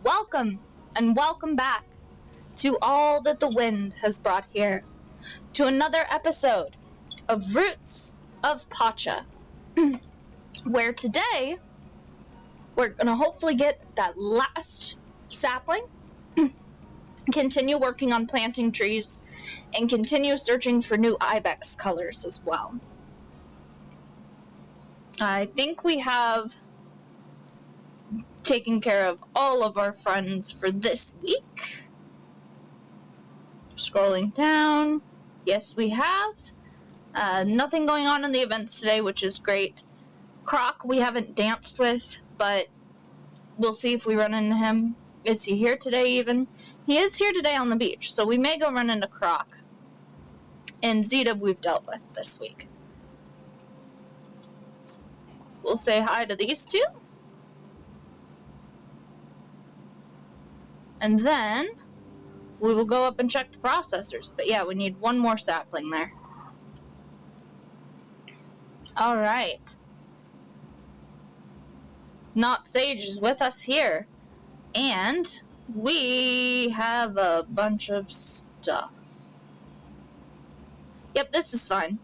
Welcome, and welcome back to all that the wind has brought here, to another episode of Roots of Pacha, where today we're going to hopefully get that last sapling, continue working on planting trees, and continue searching for new ibex colors as well. I think we have taken care of all of our friends for this week. Scrolling down. Yes, we have. Nothing going on in the events today, which is great. Croc, we haven't danced with, but we'll see if we run into him. Is he here today even? He is here today on the beach, so we may go run into Croc. And Zeta we've dealt with this week. We'll say hi to these two. And then we will go up and check the processors. But yeah, we need one more sapling there. Alright. Not Sage is with us here. And we have a bunch of stuff. Yep, this is fine.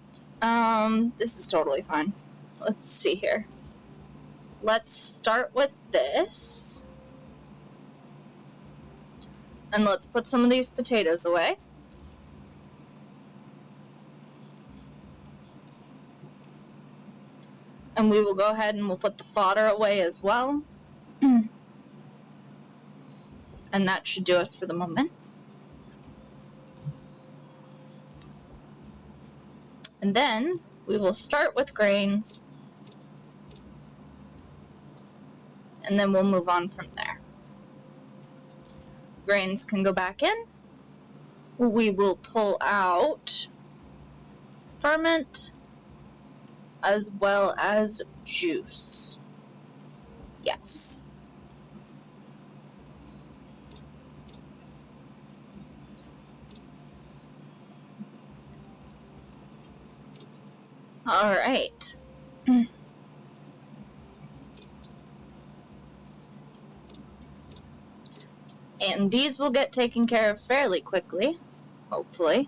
This is totally fine. Let's see here. Let's start with this. And let's put some of these potatoes away. And we will go ahead and we'll put the fodder away as well. And that should do us for the moment. And then we will start with grains. And then we'll move on from there. Grains can go back in. We will pull out ferment as well as juice. Yes. All right. And these will get taken care of fairly quickly, hopefully.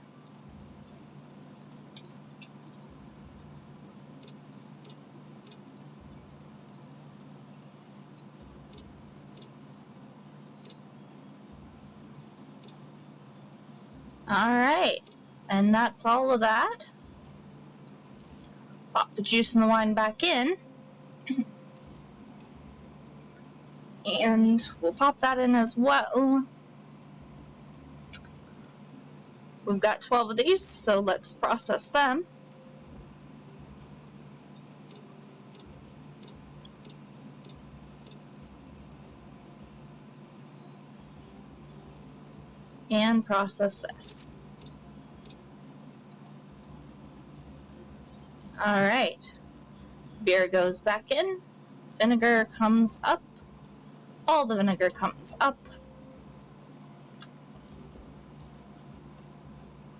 Alright, and that's all of that. Pop the juice and the wine back in. And we'll pop that in as well. We've got 12 of these, so let's process them. And process this. Alright. Beer goes back in. Vinegar comes up. All the vinegar comes up.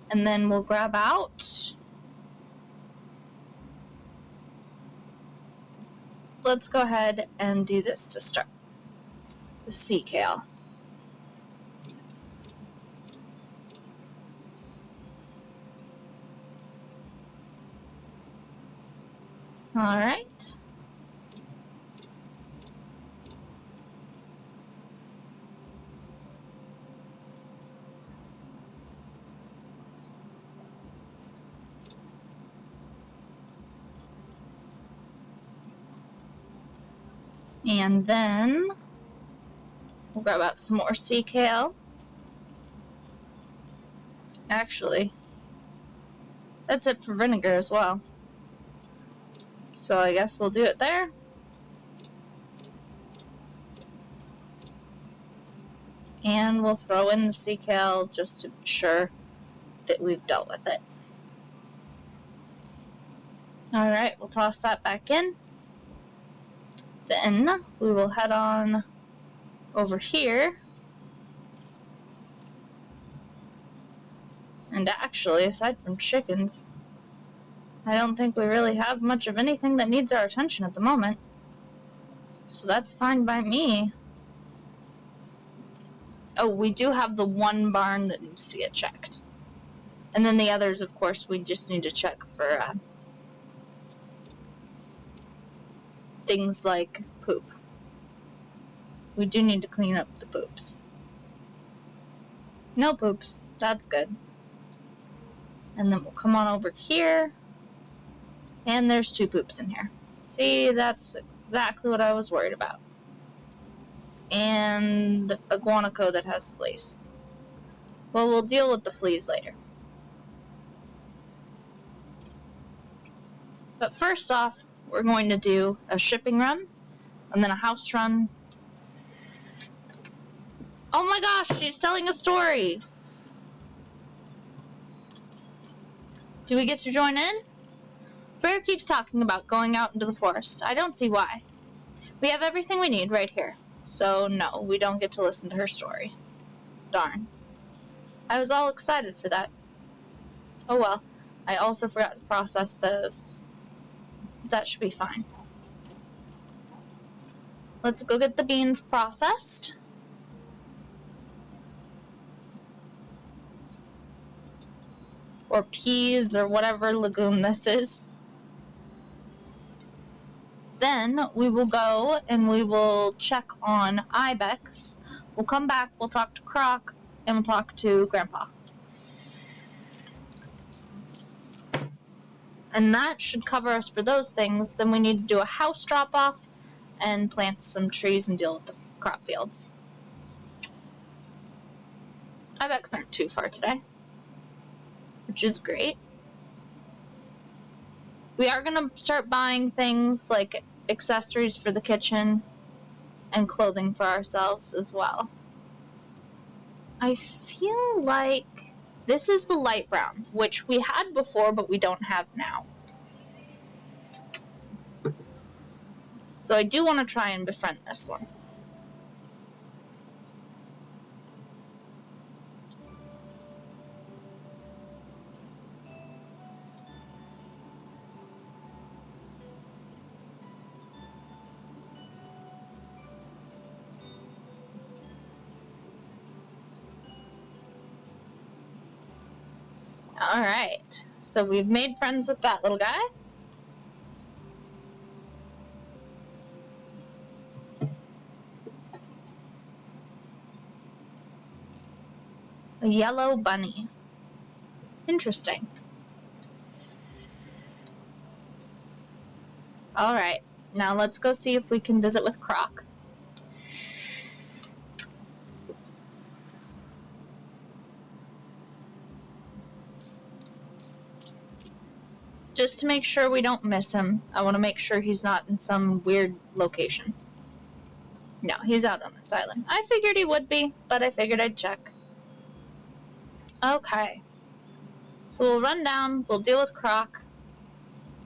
And then we'll grab out. Let's go ahead and do this to start. The sea kale. All right. And then we'll grab out some more sea kale. Actually, that's it for vinegar as well. So I guess we'll do it there. And we'll throw in the sea kale just to be sure that we've dealt with it. Alright, we'll toss that back in. Then we will head on over here. And actually, aside from chickens, I don't think we really have much of anything that needs our attention at the moment. So that's fine by me. Oh, we do have the one barn that needs to get checked. And then the others, of course, we just need to check for things like poop. We do need to clean up the poops. No poops. That's good. And then we'll come on over here. And there's 2 poops in here. See, that's exactly what I was worried about. And a guanaco that has fleas. Well, we'll deal with the fleas later. But first off, we're going to do a shipping run, and then a house run. Oh my gosh, she's telling a story! Do we get to join in? Bear keeps talking about going out into the forest. I don't see why. We have everything we need right here. So no, we don't get to listen to her story. Darn. I was all excited for that. Oh well, I also forgot to process those. That should be fine. Let's go get the beans processed. Or peas, or whatever legume this is. Then we will go and we will check on Ibex. We'll come back, we'll talk to Croc, and we'll talk to Grandpa. And that should cover us for those things. Then we need to do a house drop-off and plant some trees and deal with the crop fields. Ibex aren't too far today, which is great. We are going to start buying things like accessories for the kitchen and clothing for ourselves as well. I feel like this is the light brown, which we had before, but we don't have now. So I do want to try and befriend this one. Alright, so we've made friends with that little guy. A yellow bunny. Interesting. Alright, now let's go see if we can visit with Croc. Just to make sure we don't miss him. I want to make sure he's not in some weird location. No, he's out on this island. I figured he would be, but I figured I'd check. Okay. So we'll run down, we'll deal with Croc.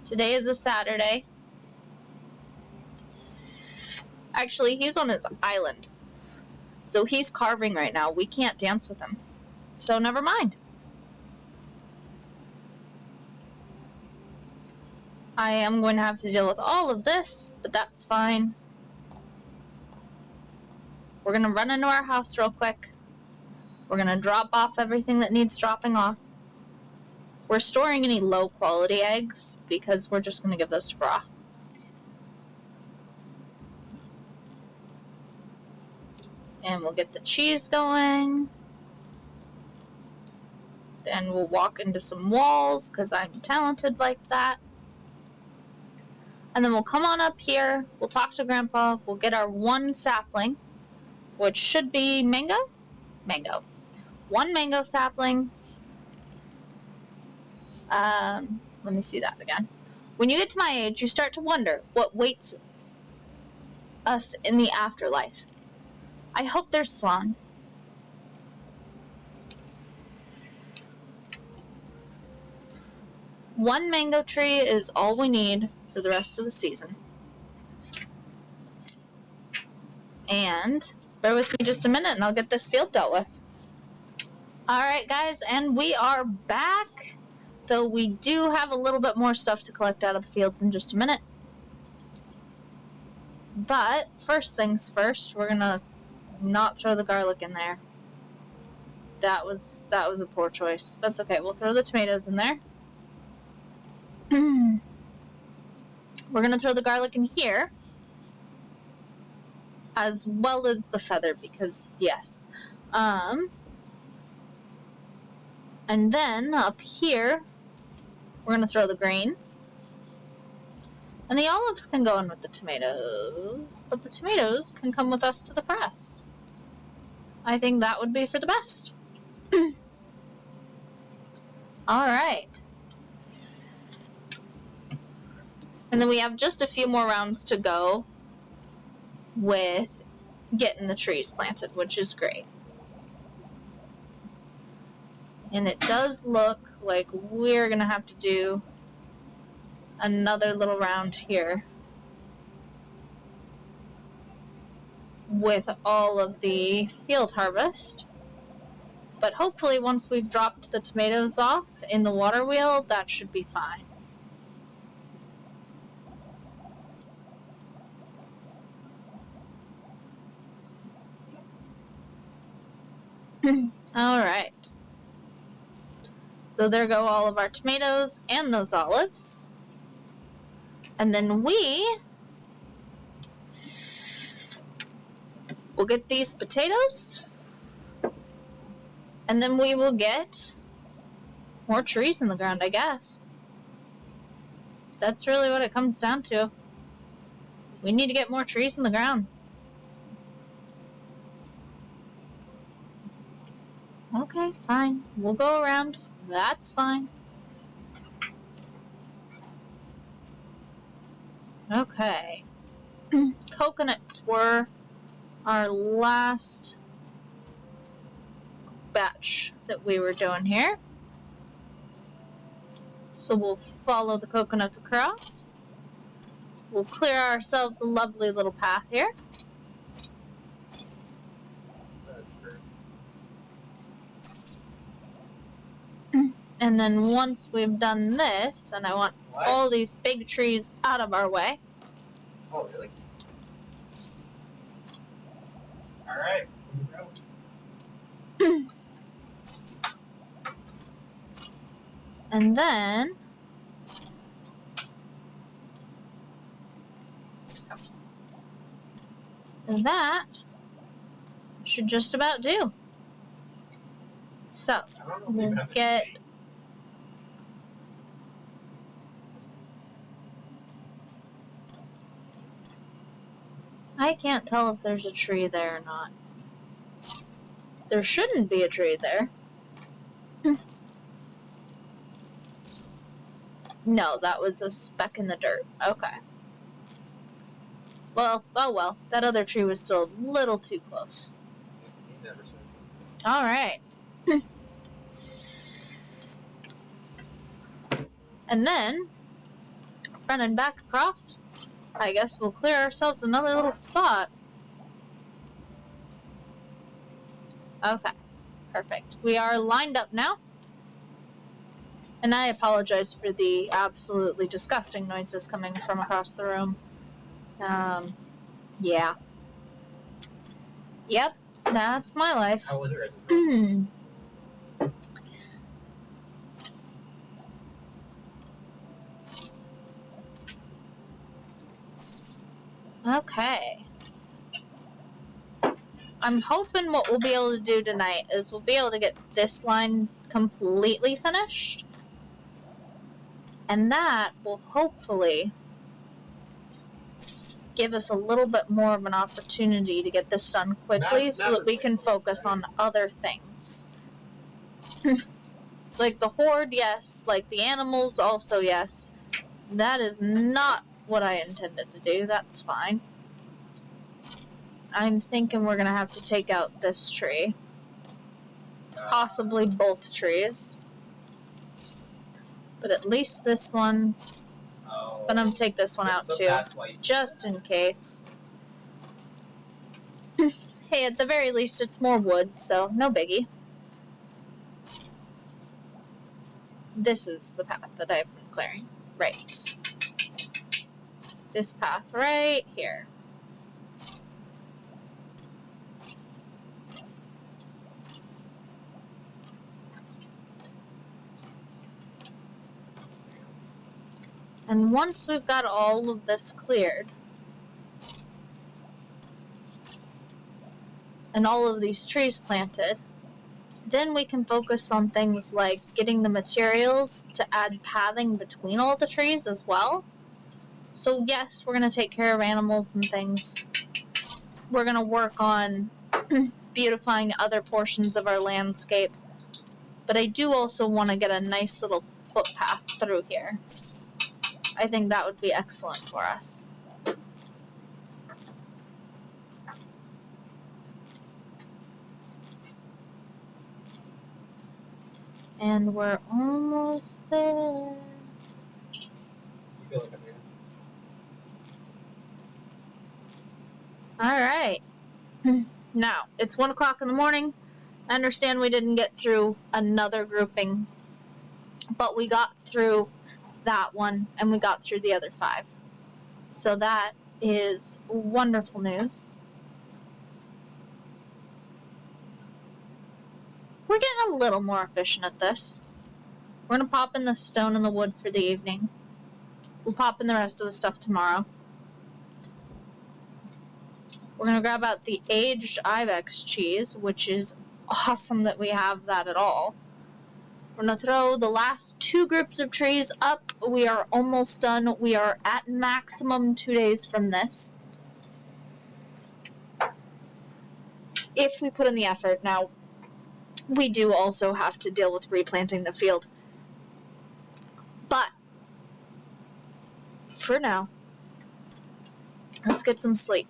Today is a Saturday. Actually, he's on his island. So he's carving right now. We can't dance with him. So never mind. I am going to have to deal with all of this, but that's fine. We're going to run into our house real quick. We're going to drop off everything that needs dropping off. We're storing any low quality eggs because we're just going to give those to Bra. And we'll get the cheese going. Then we'll walk into some walls because I'm talented like that. And then we'll come on up here, we'll talk to Grandpa, we'll get our one sapling, which should be mango? Mango. One mango sapling. Let me see that again. When you get to my age, you start to wonder what waits us in the afterlife. I hope there's flan. One mango tree is all we need for the rest of the season. And bear with me just a minute and I'll get this field dealt with. Alright guys, and we are back. Though we do have a little bit more stuff to collect out of the fields in just a minute. But first things first, we're gonna not throw the garlic in there. That was a poor choice. That's okay. We'll throw the tomatoes in there. We're gonna throw the garlic in here, as well as the feather, because yes. And then up here, we're gonna throw the greens. And the olives can go in with the tomatoes, but the tomatoes can come with us to the press. I think that would be for the best. Alright. And then we have just a few more rounds to go with getting the trees planted, which is great. And it does look like we're gonna have to do another little round here with all of the field harvest. But hopefully once we've dropped the tomatoes off in the water wheel, that should be fine. Alright. So there go all of our tomatoes and those olives. And then we will get these potatoes. And then we will get more trees in the ground, I guess. That's really what it comes down to. We need to get more trees in the ground. Okay, fine. We'll go around. That's fine. Okay. Coconuts were our last batch that we were doing here. So we'll follow the coconuts across. We'll clear ourselves a lovely little path here. That's true. And then once we've done this, and I want all these big trees out of our way. Oh, really? Alright. And then that should just about do. So we'll get I can't tell if there's a tree there or not. There shouldn't be a tree there. No, that was a speck in the dirt. Okay. Well, oh well. That other tree was still a little too close. He never says anything. Alright. And then, running back across, I guess we'll clear ourselves another little spot. Okay. Perfect. We are lined up now. And I apologize for the absolutely disgusting noises coming from across the room. Yeah. Yep, that's my life. How was it? Okay. I'm hoping what we'll be able to do tonight is we'll be able to get this line completely finished. And that will hopefully give us a little bit more of an opportunity to get this done quickly so that we can focus on other things. Like the horde, yes. Like the animals, also yes. That is not what I intended to do. That's fine. I'm thinking we're going to have to take out this tree. Possibly both trees. But at least this one. But I'm going to take this one out too. Just in case. Hey, at the very least it's more wood, so no biggie. This is the path that I've been clearing. Right. This path right here. And once we've got all of this cleared, and all of these trees planted, then we can focus on things like getting the materials to add pathing between all the trees as well. So yes, we're going to take care of animals and things. We're going to work on beautifying other portions of our landscape. But I do also want to get a nice little footpath through here. I think that would be excellent for us. And we're almost there. You feel like a man. Alright. Now, it's 1 o'clock in the morning. I understand we didn't get through another grouping, but we got through that one, and we got through the other 5. So that is wonderful news. We're getting a little more efficient at this. We're going to pop in the stone and the wood for the evening. We'll pop in the rest of the stuff tomorrow. We're going to grab out the aged ibex cheese, which is awesome that we have that at all. We're going to throw the last 2 groups of trees up. We are almost done. We are at maximum 2 days from this. If we put in the effort. Now, we do also have to deal with replanting the field. But, for now, let's get some sleep.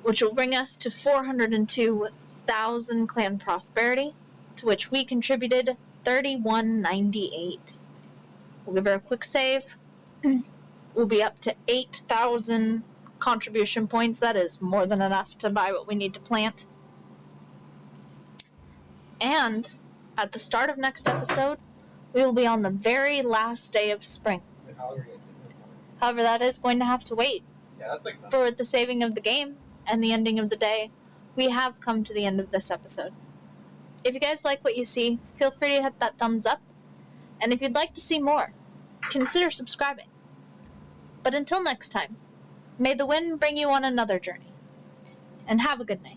Which will bring us to 402,000 clan prosperity, to which we contributed 3198. We'll give her a quick save. We'll be up to 8,000 contribution points. That is more than enough to buy what we need to plant. And at the start of next episode, we will be on the very last day of spring. However, that is going to have to wait for the saving of the game and the ending of the day. We have come to the end of this episode. If you guys like what you see, feel free to hit that thumbs up. And if you'd like to see more, consider subscribing. But until next time, may the wind bring you on another journey. And have a good night.